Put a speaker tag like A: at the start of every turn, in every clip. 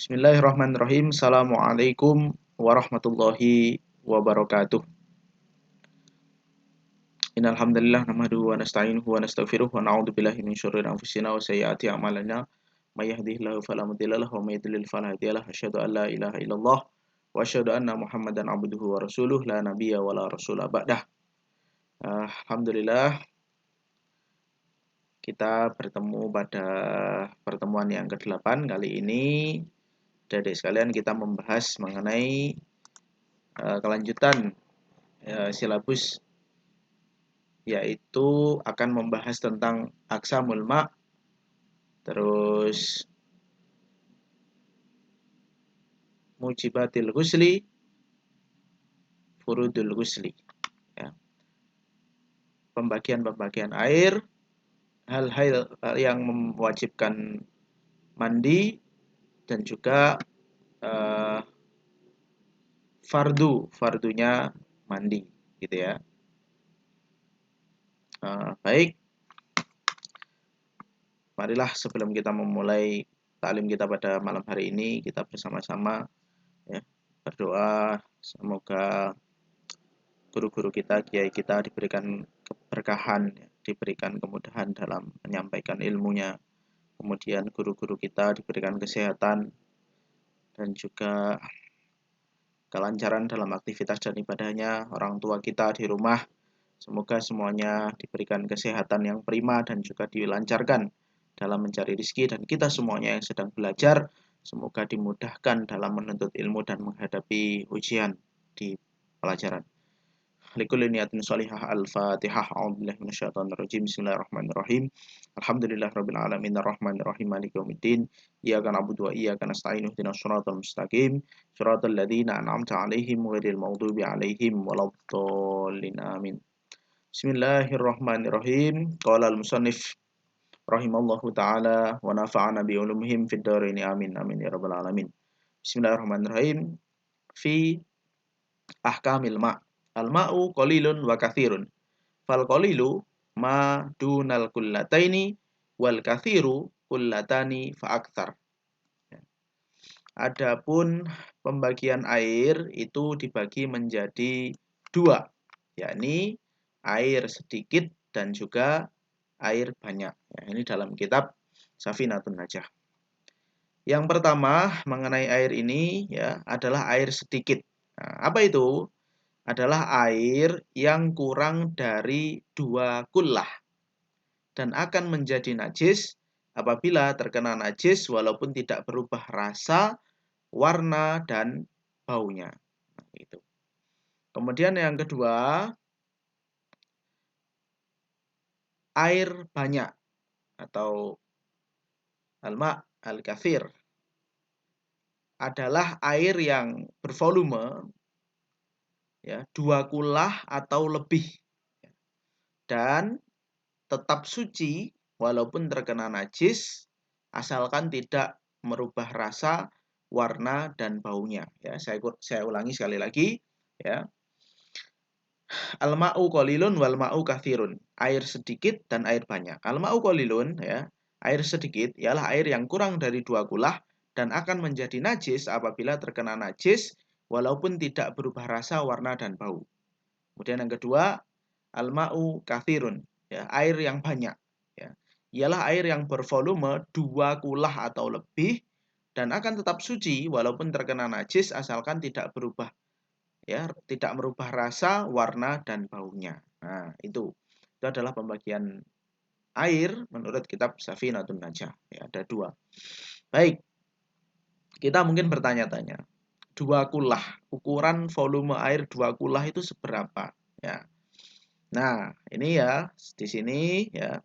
A: Bismillahirrahmanirrahim. Assalamualaikum warahmatullahi wabarakatuh. Innal hamdalillah nahmaduhu wa nasta'inuhu wa nastaghfiruh wa na'udzu billahi min syururi anfusina wa sayyiati a'malina. May yahdihillahu fala mudilla lahu wa may yudlil fala hadiya lahu. Asyhadu an la ilaha illallah wa asyhadu anna Muhammadan abduhu wa rasuluh la nabiyya wa la rasula ba'dah. Alhamdulillah kita bertemu pada pertemuan yang ke-8 kali ini. Adik sekalian, kita membahas mengenai kelanjutan silabus, yaitu akan membahas tentang aqsamul ma', terus mujibatil ghusli, furudul ghusli, ya. Pembagian-pembagian air, hal-hal yang mewajibkan mandi, dan juga fardunya mandi, gitu ya. Baik, marilah sebelum kita memulai taklim kita pada malam hari ini, kita bersama-sama ya berdoa semoga guru-guru kita, kiai kita diberikan keberkahan, diberikan kemudahan dalam menyampaikan ilmunya, kemudian guru-guru kita diberikan kesehatan dan juga kelancaran dalam aktivitas dan ibadahnya, orang tua kita di rumah semoga semuanya diberikan kesehatan yang prima dan juga dilancarkan dalam mencari rezeki, dan kita semuanya yang sedang belajar semoga dimudahkan dalam menuntut ilmu dan menghadapi ujian di pelajaran. Likulli niyatin shalihah. Al-Fatihah. A'udzubillahi minasyaitonir rajim. Bismillahirrahmanirrahim. Alhamdulillahirabbil alamin arrahmanir rahim maliki yaumiddin. Iyyaka na'budu wa iyyaka nasta'in. Ihdinas shiratal mustaqim. Shiratal ladzina an'amta 'alaihim ghairil maghdubi 'alaihim waladdallin. Amin. Bismillahirrahmanirrahim. Qala al-musannif rahimallahu ta'ala wa nafa'ana bi ulumihim fid dharain. Amin amin ya rabbal alamin. Bismillahirrahmanirrahim. Fi ahkamil ma'. Al-ma'u qalilun wa katsirun. Fal qalilu ma dunal kullataini wal katsiru kullatani fa aktsar. Adapun pembagian air itu dibagi menjadi dua, yakni air sedikit dan juga air banyak. Ya, ini dalam kitab Safinatun Najah. Yang pertama mengenai air ini ya adalah air sedikit. Nah, apa itu? Adalah air yang kurang dari 2 kullah dan akan menjadi najis apabila terkena najis walaupun tidak berubah rasa, warna, dan baunya. Nah, itu. Kemudian yang kedua, air banyak atau al-ma' al-katsir adalah air yang bervolume ya 2 kullah atau lebih dan tetap suci walaupun terkena najis asalkan tidak merubah rasa, warna, dan baunya. Ya, saya ulangi sekali lagi ya. Al-ma'u qalilun wal ma'u katsirun. Air sedikit dan air banyak. Al-ma'u qalilun ya, air sedikit ialah air yang kurang dari 2 kullah dan akan menjadi najis apabila terkena najis walaupun tidak berubah rasa, warna, dan bau. Kemudian yang kedua, al-ma'u katsirun, ya, air yang banyak, ya. Ialah air yang bervolume 2 kullah atau lebih dan akan tetap suci walaupun terkena najis asalkan tidak berubah, ya, tidak merubah rasa, warna, dan baunya. Nah, itu adalah pembagian air menurut kitab Safinatun Najah. Ya, ada 2. Baik, kita mungkin bertanya-tanya, 2 kullah, ukuran volume air 2 kullah itu seberapa? Ya. Nah, ini ya, di sini ya,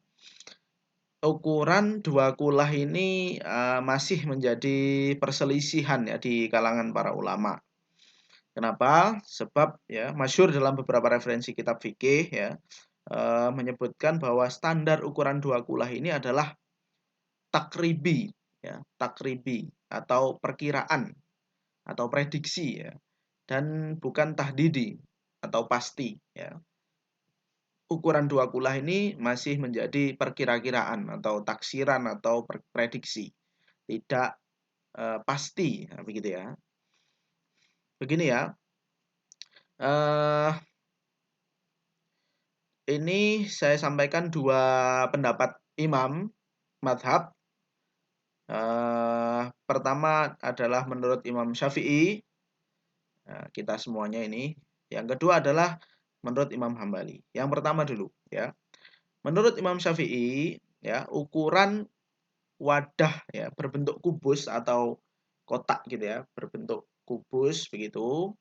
A: ukuran 2 kullah ini masih menjadi perselisihan ya di kalangan para ulama. Kenapa? Sebab ya, masyhur dalam beberapa referensi kitab fikih ya, menyebutkan bahwa standar ukuran 2 kullah ini adalah takribi ya, takribi atau perkiraan atau prediksi ya, dan bukan tahdidi atau pasti ya. Ukuran 2 kullah ini masih menjadi perkira-kiraan atau taksiran atau prediksi, tidak pasti. Nah, begitu ya. Begini ya. Uh, ini saya sampaikan dua pendapat imam madhab. Pertama adalah menurut Imam Syafi'i. Nah, kita semuanya ini. Yang kedua adalah menurut Imam Hambali. Yang pertama dulu ya. Menurut Imam Syafi'i ya, ukuran wadah ya berbentuk kubus atau kotak gitu ya, berbentuk kubus begitu.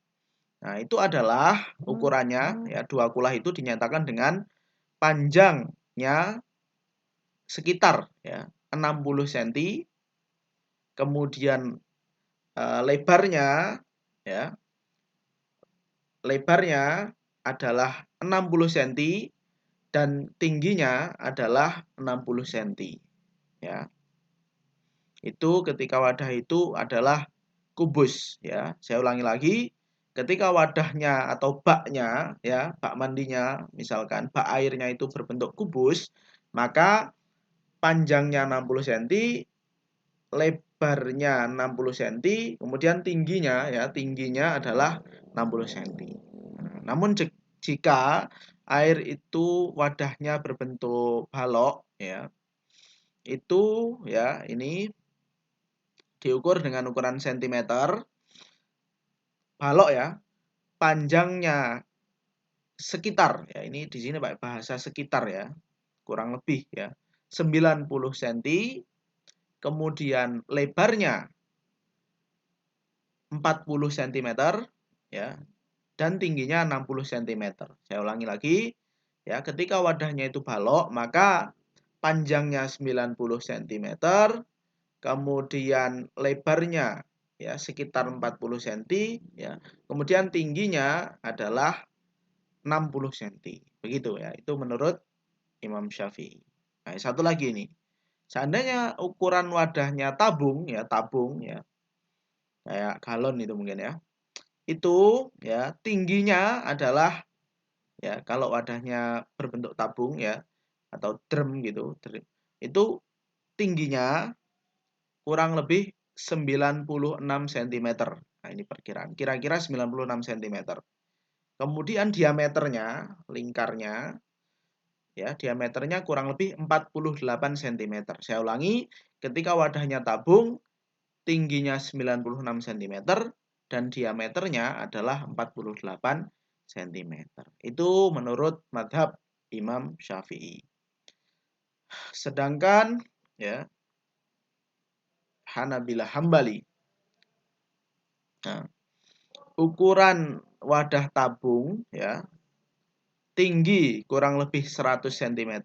A: Nah, itu adalah ukurannya ya, dua kulah itu dinyatakan dengan panjangnya sekitar ya 60 cm, kemudian lebarnya ya, lebarnya adalah 60 cm dan tingginya adalah 60 cm ya. Itu ketika wadah itu adalah kubus ya. Saya ulangi lagi, ketika wadahnya atau baknya ya, bak mandinya misalkan bak airnya itu berbentuk kubus, maka panjangnya 60 cm, lebarnya 60 cm, kemudian tingginya ya, tingginya adalah 60 cm. Namun jika air itu wadahnya berbentuk balok ya, itu ya ini diukur dengan ukuran cm. Balok ya, panjangnya sekitar ya, ini di sini Pak bahasa sekitar ya, kurang lebih ya 90 cm, kemudian lebarnya 40 cm ya, dan tingginya 60 cm. Saya ulangi lagi ya, ketika wadahnya itu balok maka panjangnya 90 cm, kemudian lebarnya ya sekitar 40 cm ya, kemudian tingginya adalah 60 cm. Begitu ya, itu menurut Imam Syafi'i. Nah, satu lagi ini. Seandainya ukuran wadahnya tabung ya, kayak galon itu mungkin ya. Itu ya tingginya adalah ya, kalau wadahnya berbentuk tabung ya atau drum gitu, itu tingginya kurang lebih 96 cm. Nah, ini perkiraan. Kira-kira 96 cm. Kemudian diameternya, lingkarnya ya, diameternya kurang lebih 48 cm. Saya ulangi, ketika wadahnya tabung, tingginya 96 cm dan diameternya adalah 48 cm. Itu menurut madhab Imam Syafi'i. Sedangkan ya Hanabilah Hambali, nah, ukuran wadah tabung ya, tinggi kurang lebih 100 cm,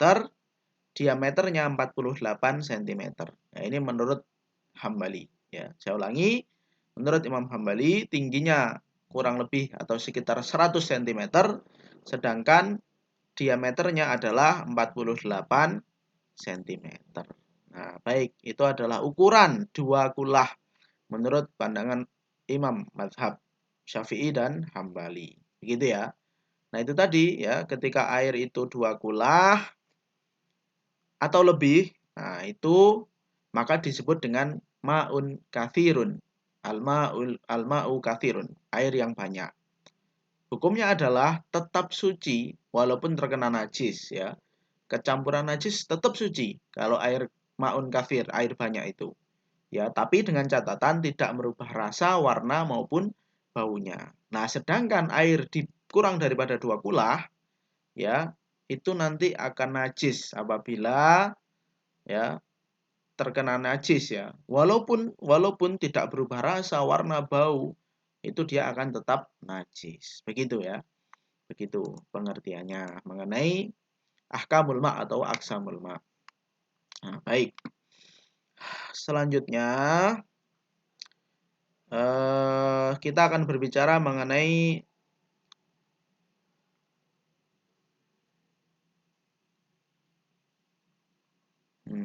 A: diameternya 48 cm. Nah, ini menurut Hambali ya. Saya ulangi, menurut Imam Hambali tingginya kurang lebih atau sekitar 100 cm, sedangkan diameternya adalah 48 cm. Nah, baik, itu adalah ukuran dua kulah menurut pandangan Imam mazhab Syafi'i dan Hambali. Begitu ya. Nah, itu tadi ya, ketika air itu dua kulah atau lebih, nah itu maka disebut dengan ma'un kathirun. Al-ma'u kathirun, air yang banyak. Hukumnya adalah tetap suci walaupun terkena najis ya. Kecampuran najis tetap suci kalau air ma'un kathir, air banyak itu. Ya, tapi dengan catatan tidak merubah rasa, warna maupun baunya. Nah, sedangkan air kurang daripada dua kulah ya, itu nanti akan najis apabila ya terkena najis ya. Walaupun tidak berubah rasa, warna, bau, itu dia akan tetap najis. Begitu ya. Begitu pengertiannya mengenai ahkamul ma' atau aksamul ma'. Nah, baik. Selanjutnya kita akan berbicara mengenai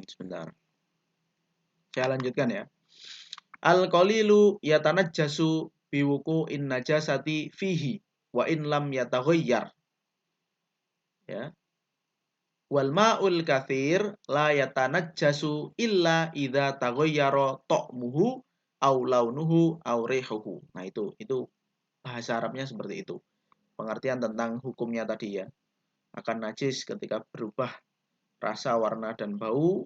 A: sebentar. Saya lanjutkan ya. Al-qalilu yatanajjasu biwuku in najasati fihi wa in lam yataghayyar. Ya. Wal ma'ul katsir la yatanajjasu illa idza taghayyara ta'muhu au launuhu au rihuhu. Nah, itu bahasa Arabnya seperti itu. Pengertian tentang hukumnya tadi ya. Akan najis ketika berubah rasa, warna dan bau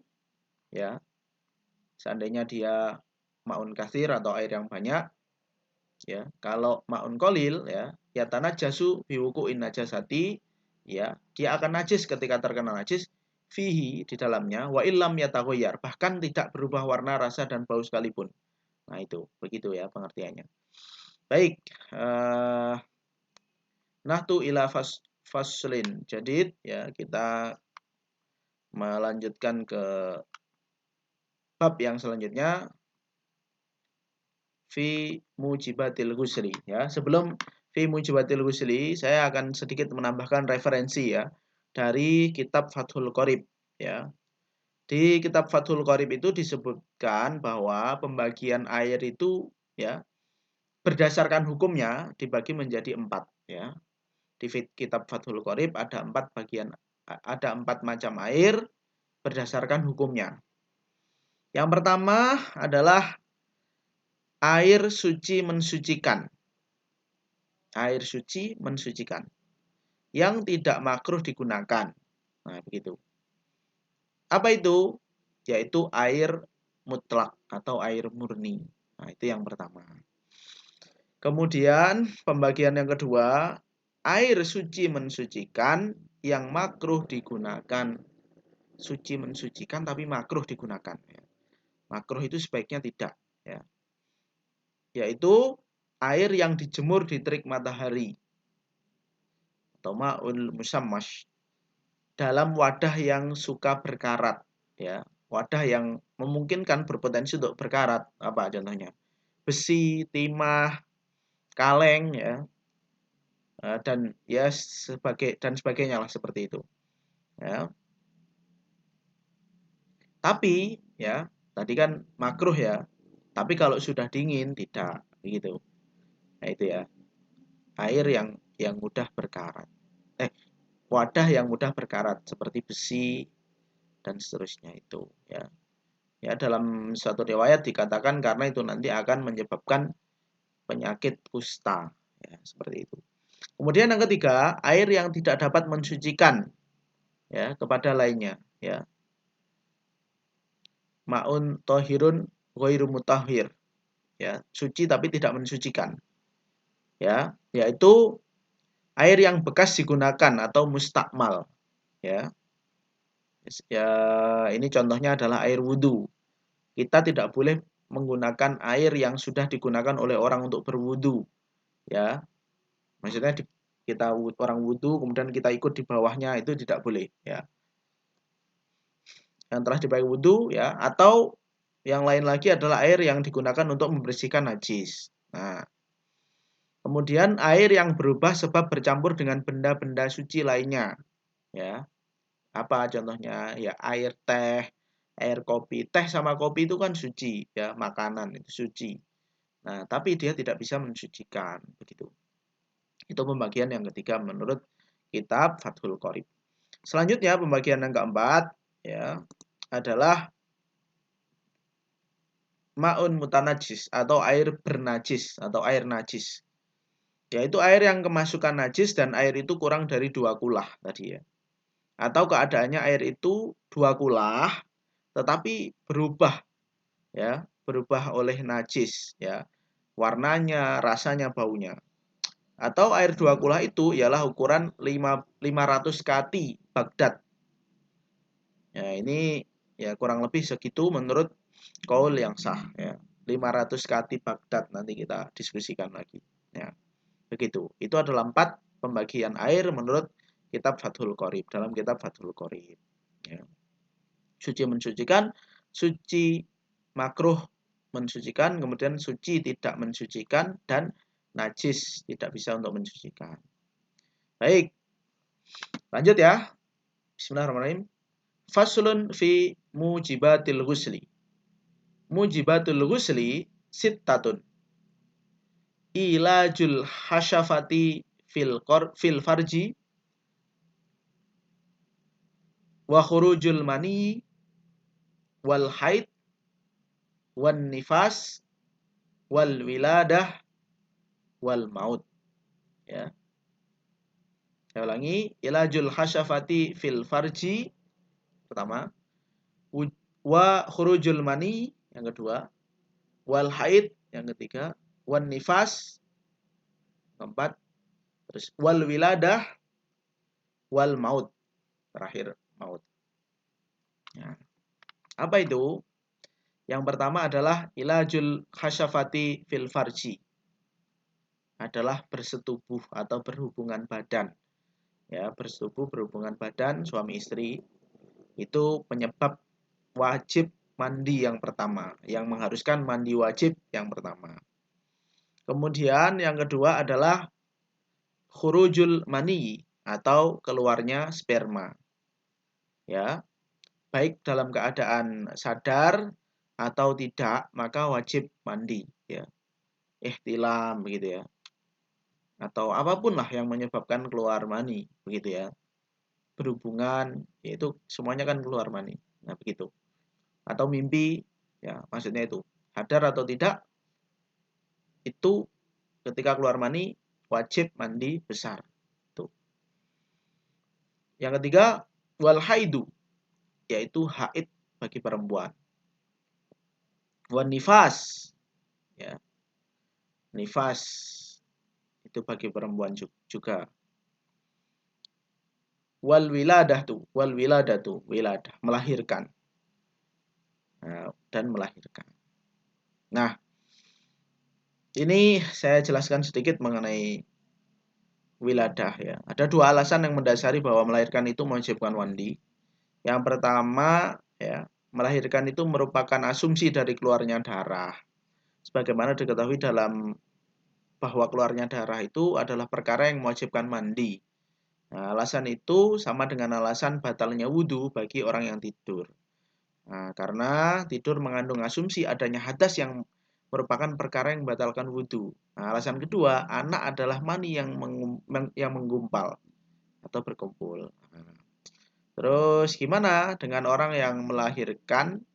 A: ya. Seandainya dia maun katsir atau air yang banyak ya. Kalau maun qalil ya tanajasu biwuqu'in najasati ya, dia akan najis ketika terkena najis fihi di dalamnya wa illam yataghayyar, bahkan tidak berubah warna, rasa dan bau sekalipun. Nah, itu begitu ya pengertiannya. Baik, nahtu ila faslin jadid ya, kita melanjutkan ke bab yang selanjutnya fi mujibatil ghusli ya. Sebelum fi mujibatil ghusli, saya akan sedikit menambahkan referensi ya dari kitab Fathul Qorib ya. Di kitab Fathul Qorib itu disebutkan bahwa pembagian air itu ya berdasarkan hukumnya dibagi menjadi 4 ya. Di kitab Fathul Qorib ada 4 bagian, ada 4 macam air berdasarkan hukumnya. Yang pertama adalah air suci mensucikan. Air suci mensucikan yang tidak makruh digunakan. Nah, begitu. Apa itu? Yaitu air mutlak atau air murni. Nah, itu yang pertama. Kemudian pembagian yang kedua, air suci mensucikan yang makruh digunakan. Suci mensucikan tapi makruh digunakan. Makruh itu sebaiknya tidak. Ya. Yaitu air yang dijemur di terik matahari. Atau ma'ul musammash. Dalam wadah yang suka berkarat. Ya. Wadah yang memungkinkan berpotensi untuk berkarat. Apa contohnya? Besi, timah, kaleng ya. Dan ya sebagainya lah seperti itu ya. Tapi ya tadi kan makruh ya, tapi kalau sudah dingin tidak begitu. Nah, itu ya, air yang mudah berkarat, wadah yang mudah berkarat seperti besi dan seterusnya itu ya. Ya, dalam suatu riwayat dikatakan karena itu nanti akan menyebabkan penyakit kusta ya, seperti itu. Kemudian yang ketiga, air yang tidak dapat mensucikan ya kepada lainnya ya. Ma'un tohirun ghairu mutahhir ya, suci tapi tidak mensucikan ya, yaitu air yang bekas digunakan atau mustakmal ya. Ya, ini contohnya adalah air wudhu. Kita tidak boleh menggunakan air yang sudah digunakan oleh orang untuk berwudhu ya. Maksudnya kita orang wudhu kemudian kita ikut di bawahnya, itu tidak boleh ya. Yang telah dipakai wudhu ya, atau yang lain lagi adalah air yang digunakan untuk membersihkan najis. Nah, kemudian air yang berubah sebab bercampur dengan benda-benda suci lainnya ya. Apa contohnya? Ya air teh, air kopi. Teh sama kopi itu kan suci ya, makanan itu suci. Nah, tapi dia tidak bisa mensucikan begitu. Itu pembagian yang ketiga menurut kitab Fathul Qorib. Selanjutnya pembagian yang keempat ya adalah ma'un mutanajis atau air bernajis atau air najis. Yaitu air yang kemasukan najis dan air itu kurang dari 2 kulah tadi ya. Atau keadaannya air itu 2 kulah tetapi berubah ya, berubah oleh najis ya. Warnanya, rasanya, baunya. Atau air 2 kulah itu ialah ukuran 500 kati Baghdad. Ya, ini ya kurang lebih segitu menurut kaul yang sah ya. 500 kati Baghdad, nanti kita diskusikan lagi ya. Begitu. Itu adalah 4 pembagian air menurut kitab Fathul Qorib, dalam kitab Fathul Qorib ya. Suci mensucikan, suci makruh mensucikan, kemudian suci tidak mensucikan, dan najis tidak bisa untuk mensucikan. Baik, lanjut ya. Bismillahirrahmanirrahim. Faslun fi mujibatil ghusli. Mujibatul ghusli sittatun. Ilajul hasyafati fil farji wa khurujul mani wal haid wan nifas wal wiladah wal maut. Ya. Saya ulangi, ilajul hasyafati fil farji pertama, wa khurujul mani yang kedua, wal haid yang ketiga, wan nifas keempat, terus wal wiladah wal maut terakhir maut. Ya. Apa itu? Yang pertama adalah ilajul hasyafati fil farji, adalah bersetubuh atau berhubungan badan. Ya, bersetubuh berhubungan badan suami istri itu penyebab wajib mandi yang pertama, yang mengharuskan mandi wajib yang pertama. Kemudian yang kedua adalah khurujul mani atau keluarnya sperma. Ya, baik dalam keadaan sadar atau tidak, maka wajib mandi, ya. Ihtilam begitu ya. Atau apapun lah yang menyebabkan keluar mani, begitu ya. Berhubungan, yaitu semuanya kan keluar mani. Nah, begitu. Atau mimpi, ya, maksudnya itu. Sadar atau tidak, itu ketika keluar mani wajib mandi besar. Tuh. Yang ketiga, wal haidu, yaitu haid bagi perempuan. Wan nifas, ya. Nifas itu bagi perempuan juga. Wal wiladah, wiladah, melahirkan. Nah, dan melahirkan. Nah, ini saya jelaskan sedikit mengenai wiladah ya. Ada dua alasan yang mendasari bahwa melahirkan itu mewajibkan mandi. Yang pertama, ya, melahirkan itu merupakan asumsi dari keluarnya darah. Sebagaimana diketahui dalam bahwa keluarnya darah itu adalah perkara yang mewajibkan mandi. Nah, alasan itu sama dengan alasan batalnya wudhu bagi orang yang tidur. Nah, karena tidur mengandung asumsi adanya hadas yang merupakan perkara yang membatalkan wudhu. Nah, alasan kedua, anak adalah mani yang menggumpal atau berkumpul. Nah, terus gimana dengan orang yang melahirkan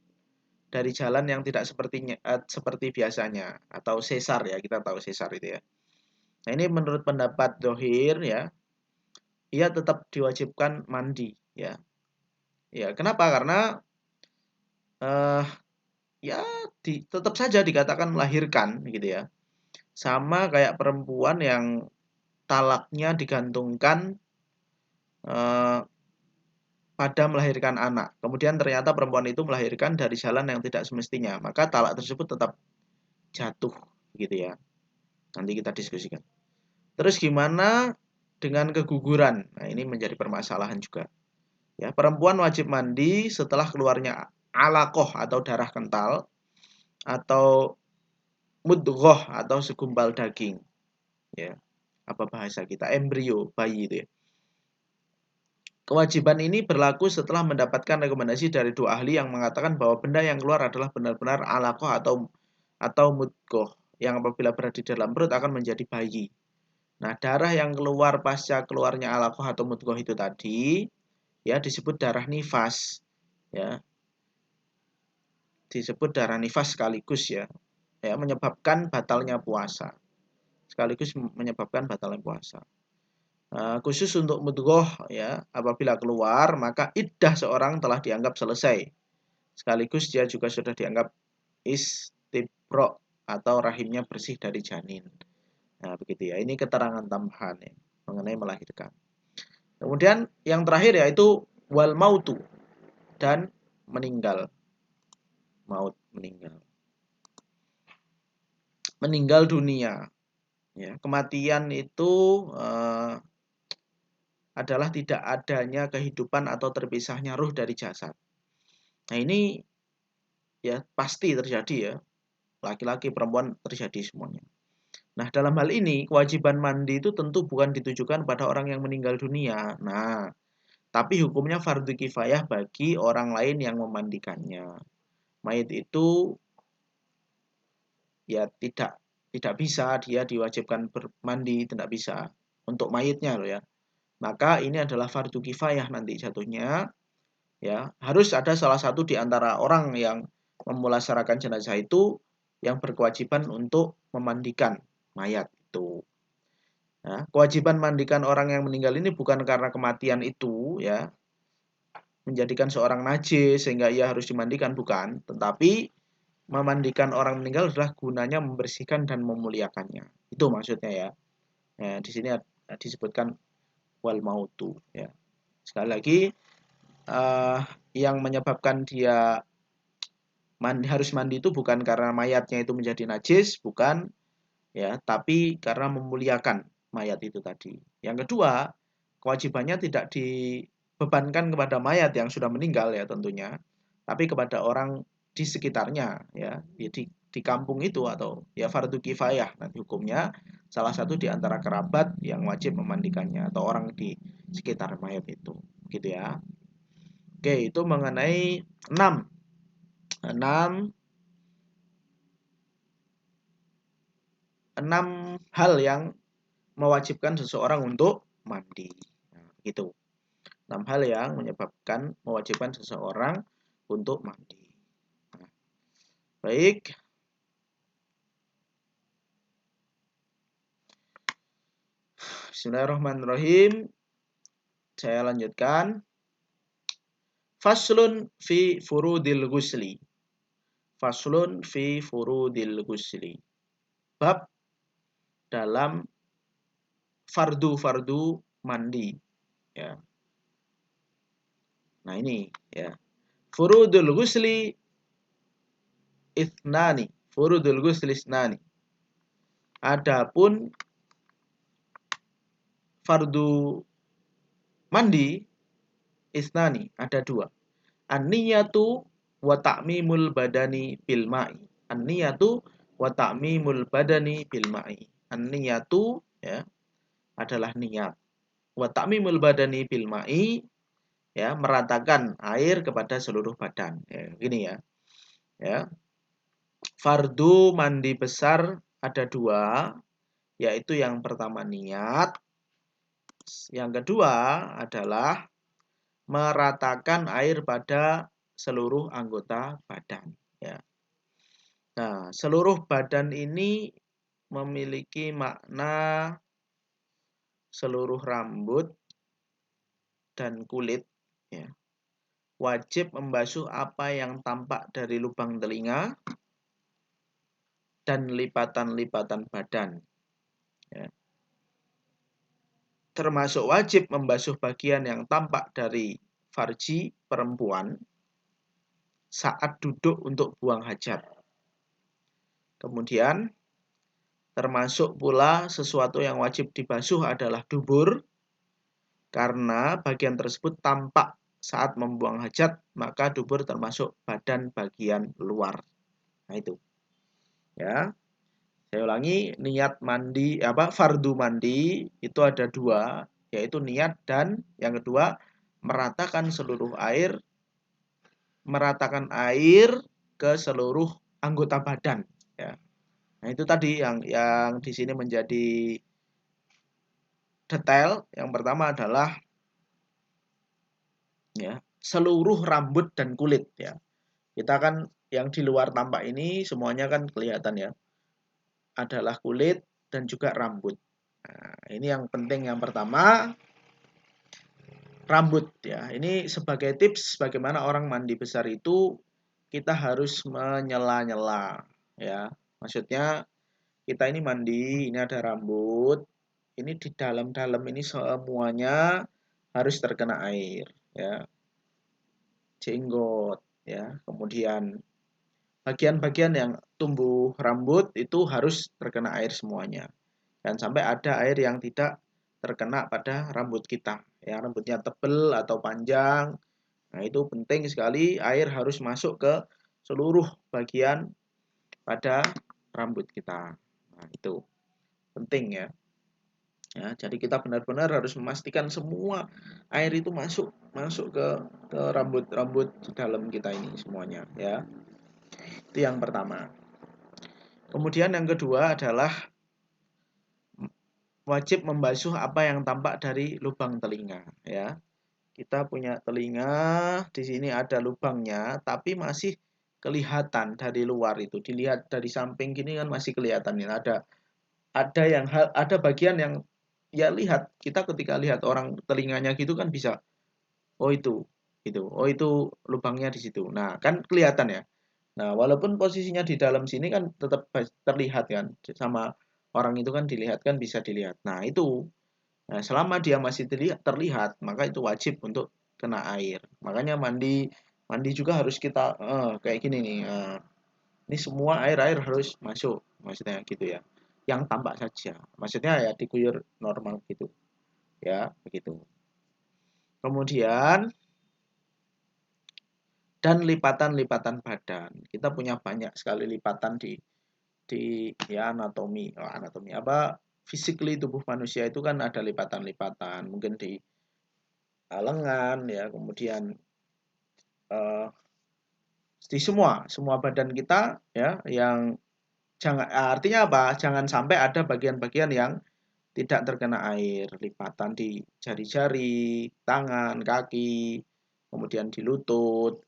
A: dari jalan yang tidak seperti biasanya atau sesar ya, kita tahu sesar itu ya. Nah, ini menurut pendapat Dhohir ya, ia tetap diwajibkan mandi ya. Ya, kenapa? Karena ya tetap saja dikatakan melahirkan gitu ya. Sama kayak perempuan yang talaknya digantungkan pada melahirkan anak. Kemudian ternyata perempuan itu melahirkan dari jalan yang tidak semestinya, maka talak tersebut tetap jatuh gitu ya. Nanti kita diskusikan. Terus gimana dengan keguguran? Nah, ini menjadi permasalahan juga. Ya, perempuan wajib mandi setelah keluarnya alaqoh atau darah kental atau mudghah atau segumpal daging. Ya. Apa bahasa kita? Embrio bayi itu ya. Kewajiban ini berlaku setelah mendapatkan rekomendasi dari dua ahli yang mengatakan bahwa benda yang keluar adalah benar-benar alaqoh atau mudghah yang apabila berada di dalam perut akan menjadi bayi. Nah, darah yang keluar pasca keluarnya alaqoh atau mudghah itu tadi ya disebut darah nifas. Ya. Disebut darah nifas sekaligus ya. Ya, menyebabkan batalnya puasa. Sekaligus menyebabkan batalnya puasa. Khusus untuk mudghah ya, apabila keluar maka iddah seorang telah dianggap selesai. Sekaligus dia juga sudah dianggap istibro atau rahimnya bersih dari janin. Nah, begitu ya. Ini keterangan tambahan ya, mengenai melahirkan. Kemudian yang terakhir yaitu wal mautu dan meninggal. Maut, meninggal. Meninggal dunia. Ya, kematian itu adalah tidak adanya kehidupan atau terpisahnya ruh dari jasad. Nah, ini ya pasti terjadi ya. Laki-laki, perempuan terjadi semuanya. Nah, dalam hal ini kewajiban mandi itu tentu bukan ditujukan pada orang yang meninggal dunia. Nah, tapi hukumnya fardu kifayah bagi orang lain yang memandikannya. Mayit itu ya tidak bisa dia diwajibkan bermandi, tidak bisa untuk mayitnya loh ya. Maka ini adalah fardu kifayah nanti jatuhnya ya. Harus ada salah satu di antara orang yang memulasarakan jenazah itu yang berkewajiban untuk memandikan mayat itu. Nah, kewajiban mandikan orang yang meninggal ini bukan karena kematian itu ya, menjadikan seorang najis sehingga ia harus dimandikan, bukan, tetapi memandikan orang meninggal adalah gunanya membersihkan dan memuliakannya. Itu maksudnya ya. Nah, di sini disebutkan wal mautu ya. Sekali lagi yang menyebabkan dia harus mandi itu bukan karena mayatnya itu menjadi najis, bukan ya, tapi karena memuliakan mayat itu tadi. Yang kedua, kewajibannya tidak dibebankan kepada mayat yang sudah meninggal ya tentunya, tapi kepada orang di sekitarnya ya. Jadi di kampung itu atau ya fardu kifayah nanti hukumnya salah satu di antara kerabat yang wajib memandikannya atau orang di sekitar mayat itu. Gitu ya. Oke, itu mengenai 6 hal yang mewajibkan seseorang untuk mandi. Nah, gitu. 6 hal yang mewajibkan seseorang untuk mandi. Nah, baik. Bismillahirrahmanirrahim. Saya lanjutkan. Faslun fi furudil ghusli. Faslun fi furudil ghusli. Bab dalam fardu-fardu mandi ya. Nah, ini ya. Furudul ghusli ithnani. Furudul ghusli ithnani. Adapun fardu mandi isnani ada 2. An-niyatu wa ta'mimul badani bil ma'i. An-niyatu wa ta'mimul badani bil ma'i. An-niyatu ya adalah niat. Wa ta'mimul badani bil ma'i ya meratakan air kepada seluruh badan. Ya, gini ya. Ya. Fardu mandi besar ada 2, yaitu yang pertama niat, yang kedua adalah meratakan air pada seluruh anggota badan ya. Nah, seluruh badan ini memiliki makna seluruh rambut dan kulit ya. Wajib membasuh apa yang tampak dari lubang telinga dan lipatan-lipatan badan ya. Termasuk wajib membasuh bagian yang tampak dari farji perempuan saat duduk untuk buang hajat. Kemudian termasuk pula sesuatu yang wajib dibasuh adalah dubur, karena bagian tersebut tampak saat membuang hajat, maka dubur termasuk badan bagian luar. Nah itu. Ya. Saya ulangi, niat mandi fardu mandi itu ada 2, yaitu niat dan yang kedua meratakan air ke seluruh anggota badan ya. Nah, itu tadi yang di sini menjadi detail. Yang pertama adalah ya, seluruh rambut dan kulit ya. Kita kan yang di luar tampak ini semuanya kan kelihatan ya. Adalah kulit dan juga rambut. Nah, ini yang penting yang pertama rambut ya. Ini sebagai tips bagaimana orang mandi besar itu kita harus menyela-nyela ya. Maksudnya kita ini mandi, ini ada rambut, ini di dalam-dalam ini semuanya harus terkena air ya. Jenggot ya. Kemudian bagian-bagian yang tumbuh rambut itu harus terkena air semuanya. Dan sampai ada air yang tidak terkena pada rambut kita. Yang rambutnya tebal atau panjang. Nah, itu penting sekali air harus masuk ke seluruh bagian pada rambut kita. Nah, itu penting ya. Ya, jadi kita benar-benar harus memastikan semua air itu masuk ke rambut-rambut di dalam kita ini semuanya ya. Itu yang pertama. Kemudian yang kedua adalah wajib membasuh apa yang tampak dari lubang telinga ya. Kita punya telinga, di sini ada lubangnya tapi masih kelihatan dari luar itu, dilihat dari samping gini kan masih kelihatan ya. Ada bagian yang ya lihat, kita ketika lihat orang telinganya gitu kan bisa, oh itu lubangnya di situ. Nah, kan kelihatan ya. Nah, walaupun posisinya di dalam sini kan tetap terlihat kan, sama orang itu kan dilihat kan bisa dilihat. Nah, itu. Nah, selama dia masih terlihat, maka itu wajib untuk kena air. Makanya mandi mandi juga harus kita kayak gini nih. Ini semua air-air harus masuk, maksudnya gitu ya. Yang tampak saja. Maksudnya ya diguyur normal gitu. Ya, begitu. Kemudian dan lipatan-lipatan badan. Kita punya banyak sekali lipatan di ya anatomi apa physically tubuh manusia itu kan ada lipatan-lipatan, mungkin di lengan ya, kemudian eh, di semua badan kita ya, yang jangan artinya apa? Jangan sampai ada bagian-bagian yang tidak terkena air, lipatan di jari-jari, tangan, kaki, kemudian di lutut,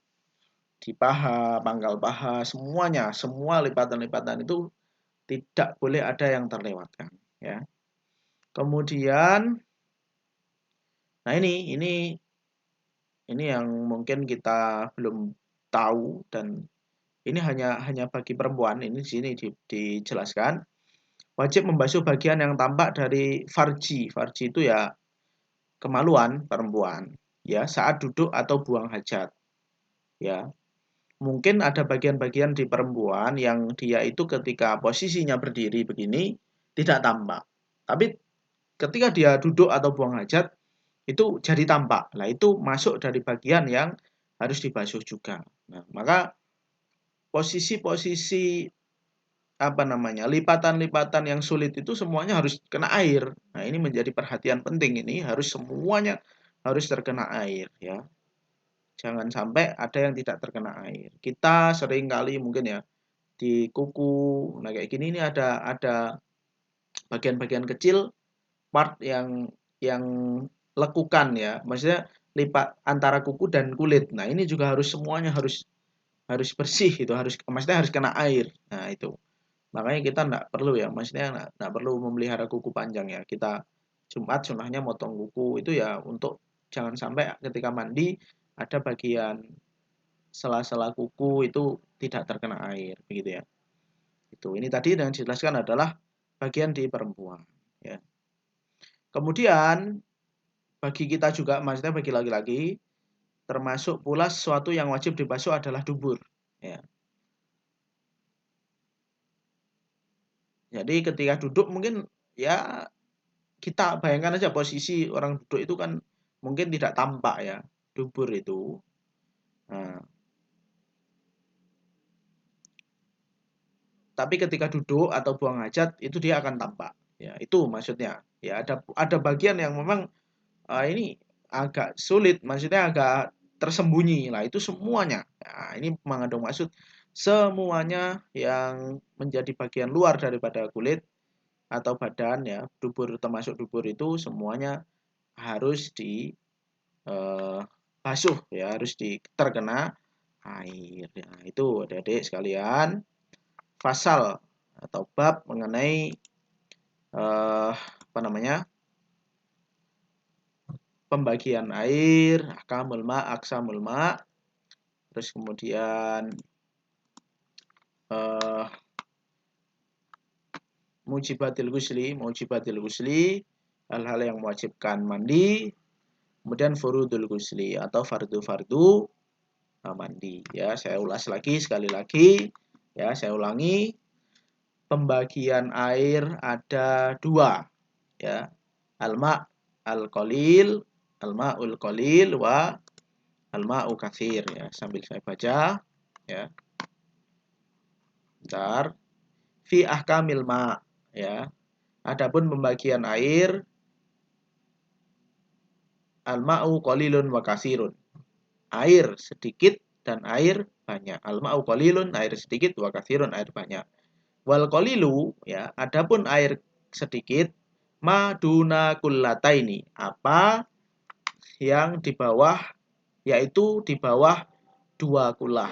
A: di paha, pangkal paha, semuanya, semua lipatan-lipatan itu tidak boleh ada yang terlewatkan, ya. Kemudian, nah ini yang mungkin kita belum tahu, dan ini hanya bagi perempuan. Ini di sini dijelaskan, wajib membasuh bagian yang tampak dari farji. Farji itu ya kemaluan perempuan, ya, saat duduk atau buang hajat, ya. Mungkin ada bagian-bagian di perempuan yang dia itu ketika posisinya berdiri begini tidak tampak. Tapi ketika dia duduk atau buang hajat itu jadi tampak. Nah, itu masuk dari bagian yang harus dibasuh juga. Nah, maka posisi-posisi apa namanya, lipatan-lipatan yang sulit itu semuanya harus kena air. Nah, ini menjadi perhatian penting, ini harus semuanya harus terkena air ya. Jangan sampai ada yang tidak terkena air. Kita sering kali mungkin ya di kuku, nah kayak gini ini ada bagian-bagian kecil part yang lekukan ya. Maksudnya lipat antara kuku dan kulit. Nah, ini juga harus semuanya harus harus bersih itu, maksudnya harus kena air. Nah, itu. Makanya kita enggak perlu ya, maksudnya enggak perlu memelihara kuku panjang ya. Kita Jumat sunahnya motong kuku itu ya untuk jangan sampai ketika mandi ada bagian sela-sela kuku itu tidak terkena air, begitu ya. Itu. Ini tadi yang dijelaskan adalah bagian di perempuan, ya. Kemudian bagi kita juga, maksudnya bagi laki-laki, termasuk pula sesuatu yang wajib dibasuh adalah dubur, ya. Jadi ketika duduk mungkin ya kita bayangkan aja posisi orang duduk itu kan mungkin tidak tampak ya, dubur itu. Nah, tapi ketika duduk atau buang hajat itu dia akan tampak. Ya, itu maksudnya. Ya, ada bagian yang memang ini agak sulit, maksudnya agak tersembunyi. Lah itu semuanya. Nah, ini mengandung maksud semuanya yang menjadi bagian luar daripada kulit atau badan ya, dubur termasuk dubur itu semuanya harus di basuh ya, harus terkena air. Ya, itu adik-adik sekalian, pasal atau bab mengenai apa namanya? Pembagian air, ahkamul ma, aqsamul ma, terus kemudian mujibatil gusli, hal-hal yang mewajibkan mandi, kemudian furudul gusli atau fardu-fardu mandi. Ya, saya ulas lagi sekali lagi, ya, saya ulangi. Pembagian air ada dua, ya, al-ma al-qalil, al-ma'ul qalil wa al-ma'u katsir, ya, sambil saya baca ya. Bentar. Fi ahkamil ma, ya. Adapun pembagian air, al-ma'u qalilun wa katsirun. Air sedikit dan air banyak. Al-ma'u qalilun, air sedikit, wa katsirun, air banyak. Wal qalilu, ya, adapun air sedikit, maduna kullataini, apa yang di bawah, yaitu di bawah dua kulah.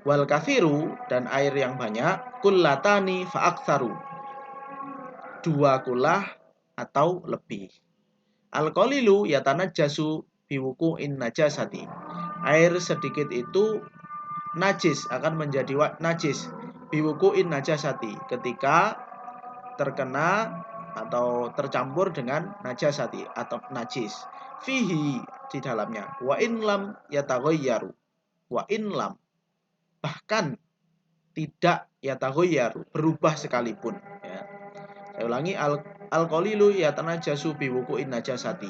A: Wal kathiru, dan air yang banyak, kullatani fa'aktsaru, 2 kulah atau lebih. Al-qalilu yatanajjasu biwuqu'in najasati. Air sedikit itu najis, akan menjadi najis biwuqu'in najasati, ketika terkena atau tercampur dengan najasati atau najis. Fihi, di dalamnya. Wa in lam yataghayyaru. Wa in lam, bahkan tidak yataghayyaru, berubah sekalipun, ya. Saya ulangi, al-qalilu yatanajasu biwuqu'in najasati.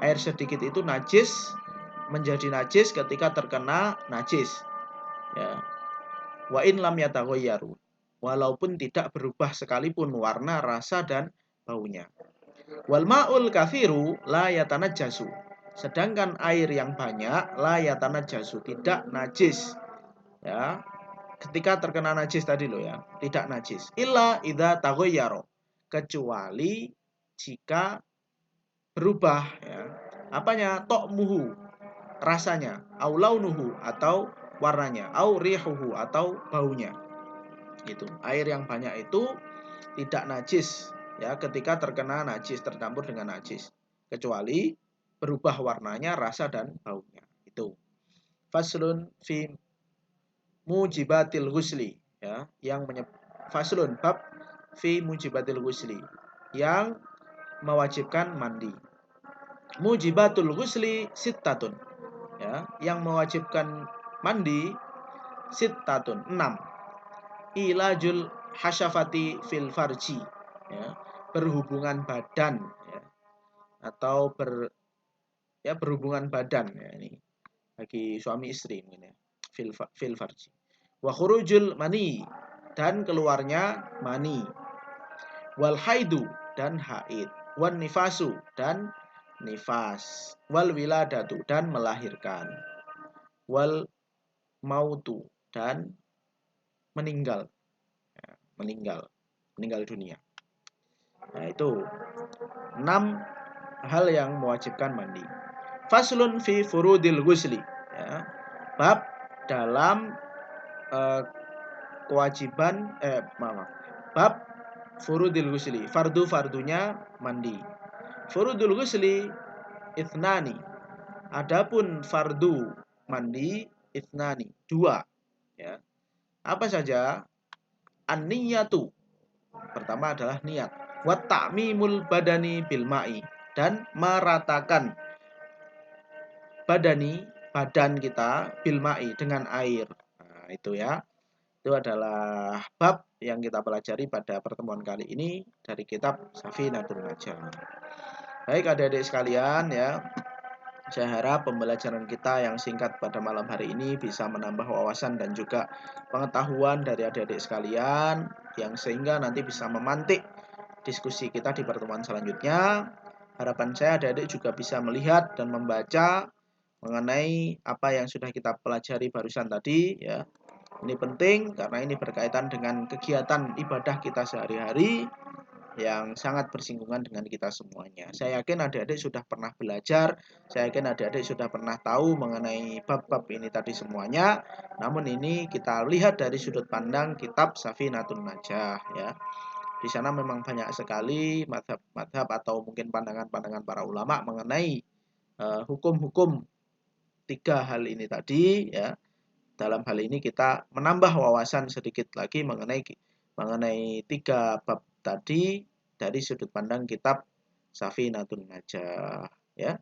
A: Air sedikit itu najis, menjadi najis ketika terkena najis, ya. Wa in lam yataghayyaru, walaupun tidak berubah sekalipun warna, rasa, dan baunya. Wal ma'ul kathiru la yatanajjasu. Sedangkan air yang banyak la yatanajjasu, tidak najis, ya. Ketika terkena najis tadi loh, ya, tidak najis. Illa idza taghayyara, kecuali jika berubah, ya. Apanya? Ta'muhu, rasanya, au launuhu, atau warnanya, au rihuhu, atau baunya. Itu. Air yang banyak itu tidak najis, ya, ketika terkena najis, tercampur dengan najis, kecuali berubah warnanya, rasa, dan baunya. Itu. Faslun fi mujibatil ghusli, ya, yang faslun, bab fi mujibatil ghusli, yang mewajibkan mandi. Mujibatul ghusli sittatun, ya, yang mewajibkan mandi sittatun, 6. Ilajul hasyafati fil farji, ya, berhubungan badan, ya, atau berhubungan badan, ya, ini bagi suami istri mungkin, ya, fil farji. Wa khurujul mani, dan keluarnya mani. Wal haidu, dan haid. Wan nifasu, dan nifas. Wal wiladatu, dan melahirkan. Wal mautu, dan meninggal, ya, meninggal dunia. Nah, itu 6 hal yang mewajibkan mandi. Faslun fi furudil ghusli, ya, bab dalam kewajiban bab furudil ghusli, fardu-fardunya mandi. Furudul ghusli ithnani, adapun fardu mandi ithnani, 2, ya. Apa saja? An-niyatu, pertama adalah niat. Wa ta'mimul badani bil ma'i, dan meratakan badan kita bil ma'i, dengan air. Nah, itu, ya. Itu adalah bab yang kita pelajari pada pertemuan kali ini dari kitab Safinatun Najah. Baik adik-adik sekalian, ya, saya harap pembelajaran kita yang singkat pada malam hari ini bisa menambah wawasan dan juga pengetahuan dari adik-adik sekalian, yang sehingga nanti bisa memantik diskusi kita di pertemuan selanjutnya. Harapan saya adik-adik juga bisa melihat dan membaca mengenai apa yang sudah kita pelajari barusan tadi, ya. Ini penting karena ini berkaitan dengan kegiatan ibadah kita sehari-hari yang sangat bersinggungan dengan kita semuanya. Saya yakin adik-adik sudah pernah belajar, saya yakin adik-adik sudah pernah tahu mengenai bab-bab ini tadi semuanya. Namun ini kita lihat dari sudut pandang kitab Safinatun Najah, ya. Di sana memang banyak sekali madhab atau mungkin pandangan-pandangan para ulama mengenai hukum-hukum 3 hal ini tadi, ya. Dalam hal ini kita menambah wawasan sedikit lagi mengenai 3 bab tadi dari sudut pandang kitab Safinatun Najah, ya.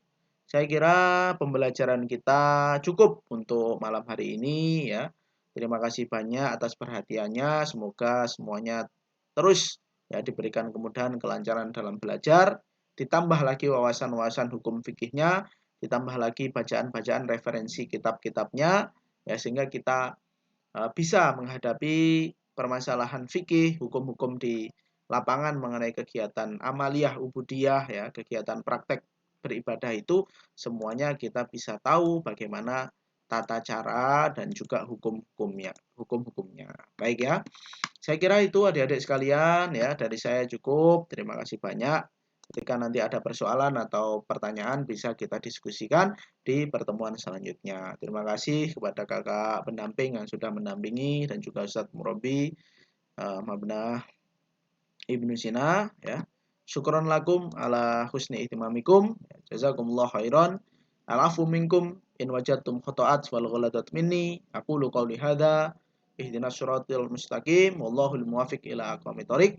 A: Saya kira pembelajaran kita cukup untuk malam hari ini, ya. Terima kasih banyak atas perhatiannya. Semoga semuanya terus, ya, diberikan kemudahan, kelancaran dalam belajar, ditambah lagi wawasan-wawasan hukum fikihnya, ditambah lagi bacaan-bacaan referensi kitab-kitabnya, ya, sehingga kita bisa menghadapi permasalahan fikih, hukum-hukum di lapangan mengenai kegiatan amaliyah ubudiyah, ya, kegiatan praktek beribadah itu semuanya kita bisa tahu bagaimana tata cara dan juga hukum-hukumnya. Baik, ya. Saya kira itu adik-adik sekalian, ya, dari saya cukup. Terima kasih banyak. Ketika nanti ada persoalan atau pertanyaan bisa kita diskusikan di pertemuan selanjutnya. Terima kasih kepada kakak pendamping yang sudah mendampingi dan juga Ustadz Murabi Mabnah Ibnu Sina ya. Syukron lakum ala husni ihtimamikum. Jazakumullah khairan. Al-afu minkum in wajadtum khata'at wal ghaladat minni. Aqulu qawli hadza ihdinas siratal mustaqim wallahul muwaffiq ila aqwamit thoriq.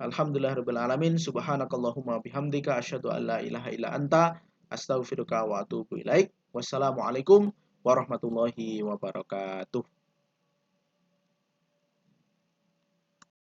A: Alhamdulillahirabbil alamin. Subhanakallahumma bihamdika asyhadu an la ilaha illa anta astaghfiruka wa atubu ilaik. Wassalamualaikum warahmatullahi wabarakatuh.